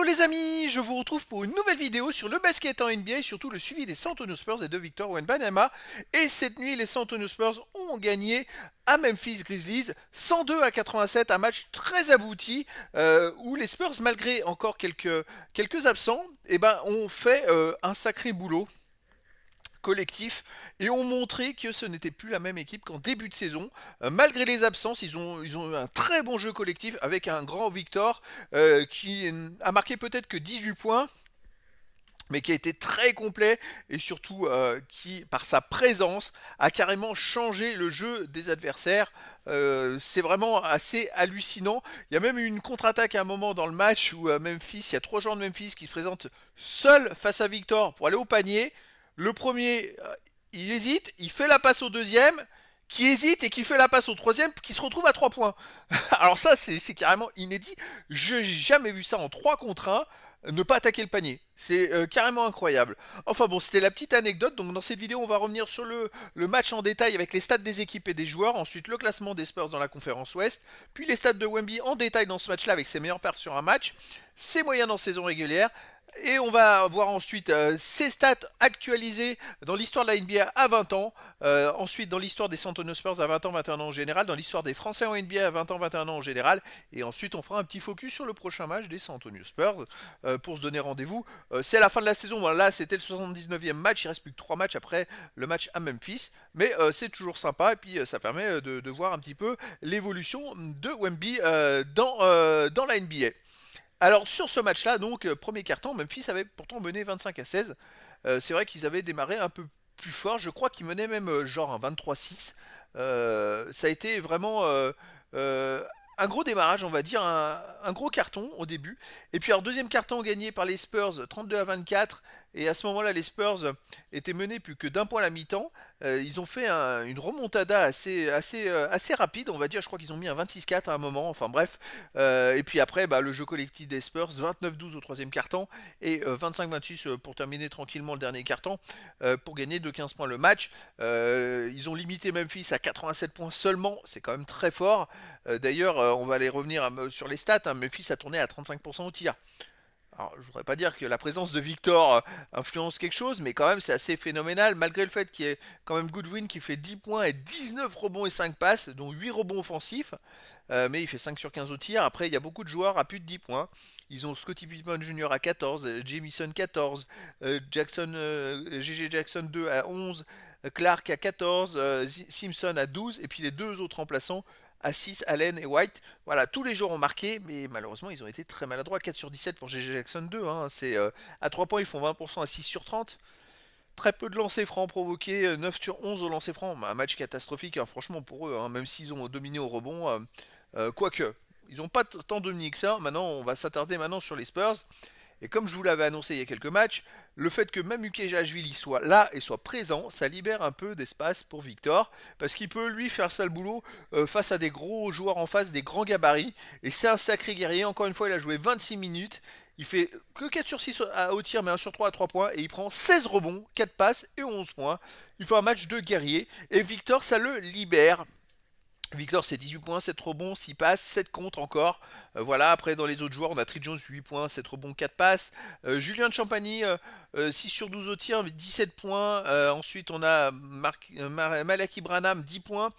Hello les amis, je vous retrouve pour une nouvelle vidéo sur le basket en NBA et surtout le suivi des San Antonio Spurs et de Victor Wembanyama. Et cette nuit, les San Antonio Spurs ont gagné à Memphis Grizzlies 102 à 87, un match très abouti où les Spurs, malgré encore quelques absents, ont fait un sacré boulot collectif et ont montré que ce n'était plus la même équipe qu'en début de saison. Malgré les absences, ils ont eu un très bon jeu collectif avec un grand Victor qui a marqué peut-être que 18 points, mais qui a été très complet et surtout qui, par sa présence, a carrément changé le jeu des adversaires. C'est vraiment assez hallucinant. Il y a même eu une contre-attaque à un moment dans le match où Memphis, il y a 3 joueurs de Memphis qui se présentent seuls face à Victor pour aller au panier. Le premier, il hésite, il fait la passe au deuxième, qui hésite et qui fait la passe au troisième, qui se retrouve à 3 points. Alors ça, c'est carrément inédit. Je n'ai jamais vu ça en 3 contre 1, ne pas attaquer le panier. C'est carrément incroyable. Enfin bon, c'était la petite anecdote. Donc dans cette vidéo, on va revenir sur le match en détail avec les stats des équipes et des joueurs. Ensuite, le classement des Spurs dans la conférence Ouest. Puis les stats de Wemby en détail dans ce match-là avec ses meilleures perfs sur un match. Ses moyens dans saison régulière. Et on va voir ensuite ses stats actualisées dans l'histoire de la NBA à 20 ans. Ensuite, dans l'histoire des San Antonio Spurs à 20 ans, 21 ans en général. Dans l'histoire des Français en NBA à 20 ans, 21 ans en général. Et ensuite, on fera un petit focus sur le prochain match des San Antonio Spurs pour se donner rendez-vous. C'est à la fin de la saison. Bon, là, c'était le 79e match. Il reste plus que 3 matchs après le match à Memphis. Mais c'est toujours sympa. Et puis, ça permet de voir un petit peu l'évolution de Wemby dans la NBA. Alors sur ce match-là, donc premier quart-temps, Memphis avait pourtant mené 25 à 16. C'est vrai qu'ils avaient démarré un peu plus fort. Je crois qu'ils menaient même genre un 23-6. Ça a été vraiment euh, un gros démarrage, on va dire, un gros carton au début. Et puis alors deuxième carton gagné par les Spurs 32 à 24. Et à ce moment-là, les Spurs étaient menés plus que d'un point à la mi-temps. Ils ont fait une remontada assez rapide, on va dire. Je crois qu'ils ont mis un 26-4 à un moment. Enfin bref. Et puis après, le jeu collectif des Spurs, 29-12 au troisième quart-temps et 25-26 pour terminer tranquillement le dernier quart-temps pour gagner de 15 points le match. Ils ont limité Memphis à 87 points seulement. C'est quand même très fort. D'ailleurs, on va aller revenir sur les stats. Memphis a tourné à 35% au tir. Alors, je voudrais pas dire que la présence de Victor influence quelque chose, mais quand même c'est assez phénoménal, malgré le fait qu'il y ait quand même Goodwin qui fait 10 points et 19 rebonds et 5 passes, dont 8 rebonds offensifs, mais il fait 5 sur 15 au tir. Après, il y a beaucoup de joueurs à plus de 10 points. Ils ont Scottie Pippen Jr. à 14, Jamison 14, GG Jackson 2 à 11, Clark à 14, Simpson à 12, et puis les deux autres remplaçants à 6, Allen et White. Voilà, tous les joueurs ont marqué, mais malheureusement, ils ont été très maladroits. 4 sur 17 pour GG Jackson 2. À 3 points, ils font 20% à 6 sur 30. Très peu de lancers francs provoqués, 9 sur 11 au lancer franc. Un match catastrophique, franchement, pour eux, même s'ils ont dominé au rebond. Quoique, ils n'ont pas tant dominé que ça. Maintenant, on va s'attarder maintenant sur les Spurs. Et comme je vous l'avais annoncé il y a quelques matchs, le fait que même Ukejashvili soit là et soit présent, ça libère un peu d'espace pour Victor, parce qu'il peut lui faire ça le boulot face à des gros joueurs en face, des grands gabarits, et c'est un sacré guerrier. Encore une fois, il a joué 26 minutes, il fait que 4 sur 6 au tir, mais 1 sur 3 à 3 points, et il prend 16 rebonds, 4 passes et 11 points. Il fait un match de guerrier, et Victor, ça le libère. Victor c'est 18 points, 7 rebonds, 6 passes, 7 contre encore. Voilà, après dans les autres joueurs, on a Trey Jones 8 points, 7 rebonds, 4 passes. Julien de Champagny 6 sur 12 au tir, 17 points. Ensuite on a Malaki Branham 10 points.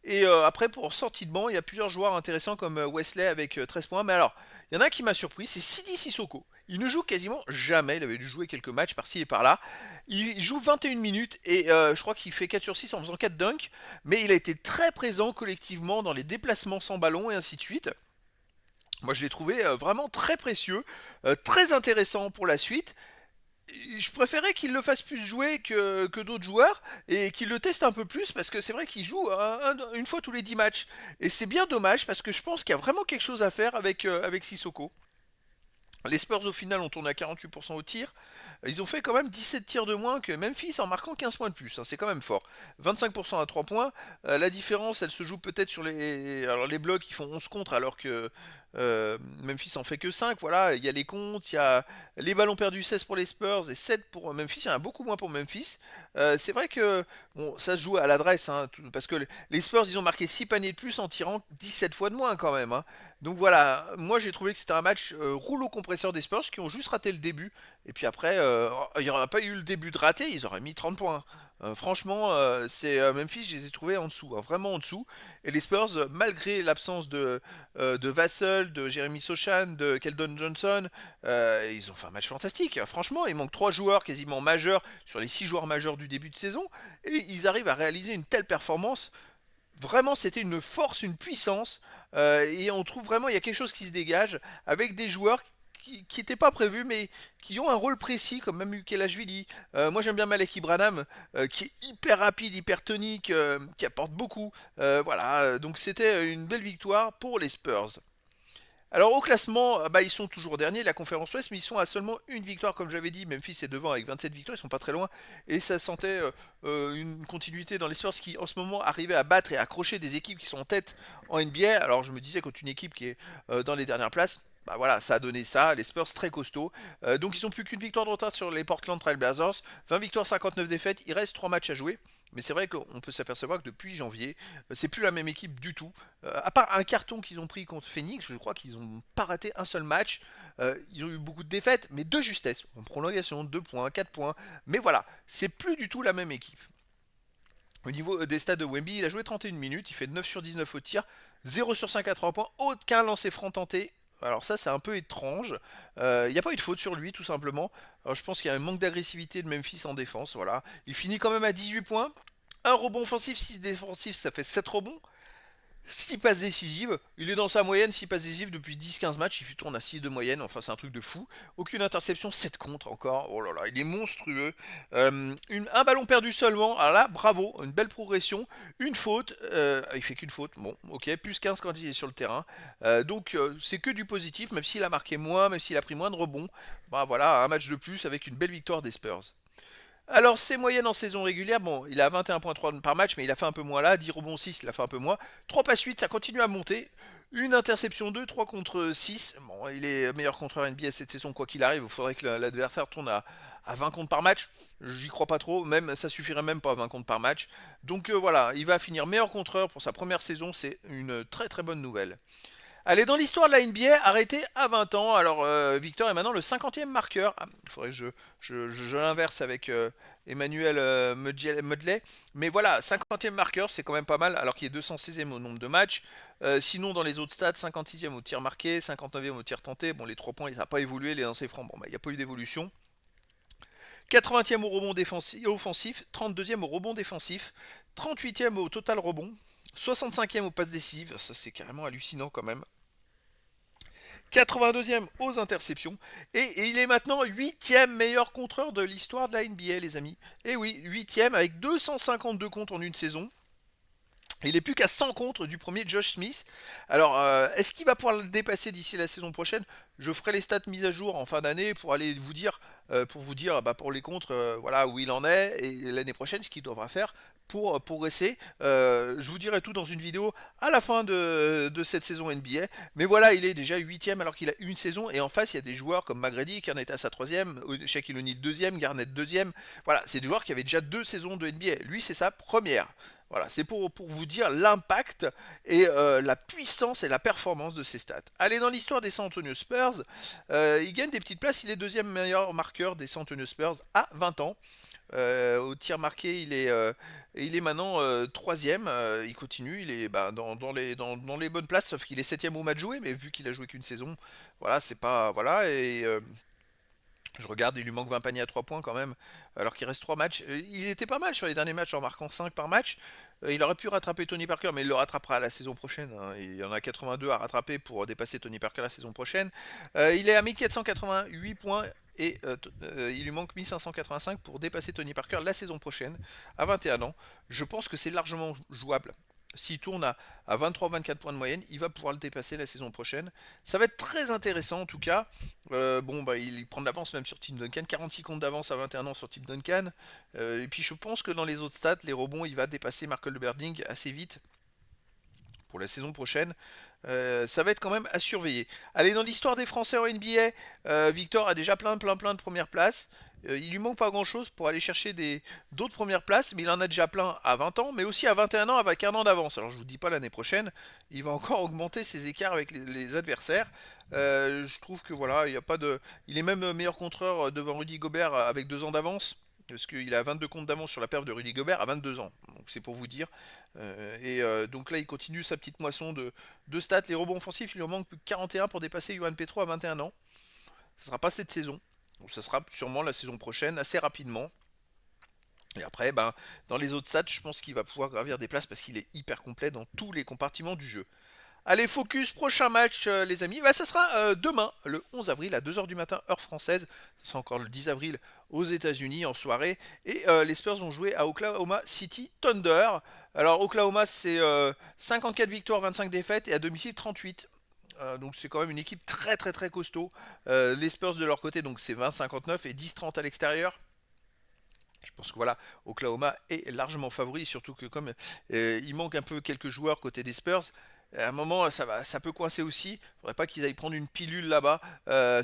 Et après pour sortie de banc, il y a plusieurs joueurs intéressants comme Wesley avec 13 points. Mais alors, il y en a un qui m'a surpris, c'est Sidi Sissoko. Il ne joue quasiment jamais, il avait dû jouer quelques matchs par-ci et par-là. Il joue 21 minutes et je crois qu'il fait 4 sur 6 en faisant 4 dunks. Mais il a été très présent collectivement dans les déplacements sans ballon et ainsi de suite. Moi je l'ai trouvé vraiment très précieux, très intéressant pour la suite. Je préférais qu'il le fasse plus jouer que d'autres joueurs et qu'il le teste un peu plus parce que c'est vrai qu'il joue une fois tous les 10 matchs. Et c'est bien dommage parce que je pense qu'il y a vraiment quelque chose à faire avec Sissoko. Les Spurs au final ont tourné à 48% au tir. Ils ont fait quand même 17 tirs de moins que Memphis en marquant 15 points de plus. C'est quand même fort. 25% à 3 points. La différence, elle se joue peut-être sur les blocs qui font 11 contre alors que Memphis en fait que 5. Voilà, il y a les comptes, il y a les ballons perdus 16 pour les Spurs et 7 pour Memphis. Il y en a beaucoup moins pour Memphis. C'est vrai que bon, ça se joue à l'adresse, hein, parce que les Spurs, ils ont marqué 6 paniers de plus en tirant 17 fois de moins quand même, hein. Donc voilà, moi j'ai trouvé que c'était un match rouleau compresseur des Spurs qui ont juste raté le début. Et puis après, il n'y aurait pas eu le début de raté, ils auraient mis 30 points. Franchement, c'est Memphis, je les ai trouvés en dessous, hein, vraiment en dessous. Et les Spurs, malgré l'absence de Vassell, de Jeremy Sochan, de Keldon Johnson, ils ont fait un match fantastique. Franchement, il manque 3 joueurs quasiment majeurs sur les 6 joueurs majeurs du début de saison. Et ils arrivent à réaliser une telle performance. Vraiment, c'était une force, une puissance. Et on trouve vraiment, il y a quelque chose qui se dégage avec des joueurs qui n'étaient pas prévus, mais qui ont un rôle précis, comme même Ukelashvili. Moi, j'aime bien Malek Ibranam, qui est hyper rapide, hyper tonique, qui apporte beaucoup. Voilà, donc c'était une belle victoire pour les Spurs. Alors au classement, bah, ils sont toujours derniers de la conférence Ouest, mais ils sont à seulement une victoire, comme j'avais dit. Memphis est devant avec 27 victoires, ils sont pas très loin. Et ça sentait une continuité dans les Spurs qui en ce moment arrivaient à battre et à accrocher des équipes qui sont en tête en NBA. Alors je me disais contre une équipe qui est dans les dernières places, bah voilà, ça a donné ça, les Spurs très costauds. Donc ils ont plus qu'une victoire de retard sur les Portland Trail Blazers, 20 victoires, 59 défaites, il reste 3 matchs à jouer. Mais c'est vrai qu'on peut s'apercevoir que depuis janvier, c'est plus la même équipe du tout. À part un carton qu'ils ont pris contre Phoenix, je crois qu'ils n'ont pas raté un seul match. Ils ont eu beaucoup de défaites, mais de justesse. En prolongation, 2 points, 4 points. Mais voilà, c'est plus du tout la même équipe. Au niveau des stats de Wemby, il a joué 31 minutes, il fait 9 sur 19 au tir, 0 sur 5 à 3 points, aucun lancer franc tenté. Alors ça c'est un peu étrange. Il n'y a pas eu de faute sur lui tout simplement. Alors, je pense qu'il y a un manque d'agressivité de Memphis en défense. Voilà. Il finit quand même à 18 points. Un rebond offensif, 6 défensifs, ça fait 7 rebonds. 6 passes décisives, il est dans sa moyenne, 6 passes décisives depuis 10-15 matchs, il tourne à 6 de moyenne, enfin c'est un truc de fou. Aucune interception, 7 contre encore, oh là là, il est monstrueux. Un ballon perdu seulement, alors là, bravo, une belle progression. Une faute, il fait qu'une faute, bon, ok, plus 15 quand il est sur le terrain. Donc c'est que du positif, même s'il a marqué moins, même s'il a pris moins de rebonds. Bah voilà, un match de plus avec une belle victoire des Spurs. Alors, ses moyennes en saison régulière, bon, il a 21,3 par match, mais il a fait un peu moins là. 10 rebonds 6, il a fait un peu moins. 3 passes 8, ça continue à monter. Une interception 2, 3 contre 6. Bon, il est meilleur contreur NBA cette saison, quoi qu'il arrive. Il faudrait que l'adversaire tourne à 20 comptes par match. J'y crois pas trop, même ça suffirait même pas à 20 comptes par match. Donc voilà, il va finir meilleur contreur pour sa première saison, c'est une très très bonne nouvelle. Allez, dans l'histoire de la NBA, arrêté à 20 ans. Alors, Victor est maintenant le 50e marqueur. Ah, il faudrait que je l'inverse avec Emmanuel Mudley. Mais voilà, 50e marqueur, c'est quand même pas mal, alors qu'il est 216e au nombre de matchs. Sinon, dans les autres stats, 56e au tir marqué, 59e au tir tenté. Bon, les 3 points, il n'a pas évolué. Les lancers francs, bon, bah, il n'y a pas eu d'évolution. 80e au rebond offensif, 32e au rebond défensif, 38e au total rebond, 65e aux passes décisives, ça c'est carrément hallucinant quand même. 82e aux interceptions. Et il est maintenant 8e meilleur contreur de l'histoire de la NBA, les amis. Et oui, 8e avec 252 comptes en une saison. Il est plus qu'à 100 contre du premier Josh Smith. Alors, est-ce qu'il va pouvoir le dépasser d'ici la saison prochaine? Je ferai les stats mises à jour en fin d'année pour aller vous dire, bah, pour les contres, voilà où il en est et l'année prochaine ce qu'il devra faire pour progresser. Je vous dirai tout dans une vidéo à la fin de cette saison NBA. Mais voilà, il est déjà 8e alors qu'il a une saison et en face il y a des joueurs comme Magredi qui en est à sa 3e, Shaquille O'Neal 2e, Garnett 2e. Voilà, c'est des joueurs qui avaient déjà 2 saisons de NBA. Lui, c'est sa première. Voilà, c'est pour vous dire l'impact et la puissance et la performance de ces stats. Allez, dans l'histoire des San Antonio Spurs, il gagne des petites places, il est deuxième meilleur marqueur des San Antonio Spurs à 20 ans. Au tir marqué, il est maintenant troisième. Il continue, il est bah, dans les bonnes places, sauf qu'il est septième au match joué, mais vu qu'il a joué qu'une saison, voilà, c'est pas voilà. Et je regarde, il lui manque 20 paniers à 3 points quand même, alors qu'il reste 3 matchs. Il était pas mal sur les derniers matchs en marquant 5 par match. Il aurait pu rattraper Tony Parker, mais il le rattrapera la saison prochaine, hein. Il y en a 82 à rattraper pour dépasser Tony Parker la saison prochaine. Il est à 1488 points et il lui manque 1585 pour dépasser Tony Parker la saison prochaine, à 21 ans. Je pense que c'est largement jouable. S'il tourne à 23-24 points de moyenne, il va pouvoir le dépasser la saison prochaine. Ça va être très intéressant en tout cas. Bon, bah, il prend de l'avance même sur Tim Duncan. 46 comptes d'avance à 21 ans sur Tim Duncan. Et puis je pense que dans les autres stats, les rebonds, il va dépasser Markel Berding assez vite pour la saison prochaine. Ça va être quand même à surveiller. Allez, dans l'histoire des Français en NBA, Victor a déjà plein de premières places. Il lui manque pas grand chose pour aller chercher d'autres premières places, mais il en a déjà plein à 20 ans, mais aussi à 21 ans avec un an d'avance. Alors je vous dis pas l'année prochaine, il va encore augmenter ses écarts avec les adversaires. Je trouve que voilà, il y a pas de, il est même meilleur contreur devant Rudy Gobert avec 2 ans d'avance. Parce qu'il a 22 comptes d'avance sur la perf de Rudy Gobert à 22 ans. Donc c'est pour vous dire. Donc là, il continue sa petite moisson de stats. Les rebonds offensifs, il lui en manque plus que 41 pour dépasser Yohan Petro à 21 ans. Ce ne sera pas cette saison. Donc ça sera sûrement la saison prochaine, assez rapidement. Et après, ben, dans les autres stats, je pense qu'il va pouvoir gravir des places parce qu'il est hyper complet dans tous les compartiments du jeu. Allez, focus, prochain match, les amis. Bah, ça sera demain, le 11 avril, à 2 h du matin, heure française. Ça sera encore le 10 avril aux États-Unis en soirée. Et les Spurs vont jouer à Oklahoma City Thunder. Alors, Oklahoma, c'est 54 victoires, 25 défaites et à domicile 38. Donc c'est quand même une équipe très costaud. Les Spurs de leur côté, donc c'est 20-59 et 10-30 à l'extérieur. Je pense que voilà, Oklahoma est largement favori, surtout que comme il manque un peu quelques joueurs côté des Spurs, à un moment ça peut coincer aussi. Il ne faudrait pas qu'ils aillent prendre une pilule là-bas,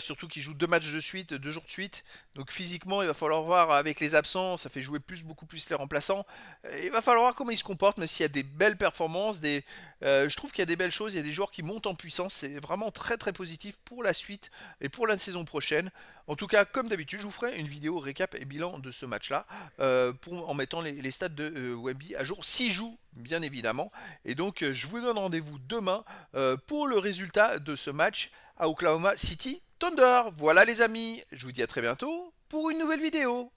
surtout qu'ils jouent 2 matchs de suite, 2 jours de suite. Donc physiquement, il va falloir voir avec les absents, ça fait jouer beaucoup plus les remplaçants. Il va falloir voir comment ils se comportent, mais s'il y a des belles performances, je trouve qu'il y a des belles choses, il y a des joueurs qui montent en puissance, c'est vraiment très positif pour la suite et pour la saison prochaine. En tout cas, comme d'habitude, je vous ferai une vidéo récap et bilan de ce match-là, en mettant les stats de Wemby à jour, s'il joue, bien évidemment. Et donc, je vous donne rendez-vous demain pour le résultat de ce match à Oklahoma City Thunder. Voilà les amis, je vous dis à très bientôt pour une nouvelle vidéo.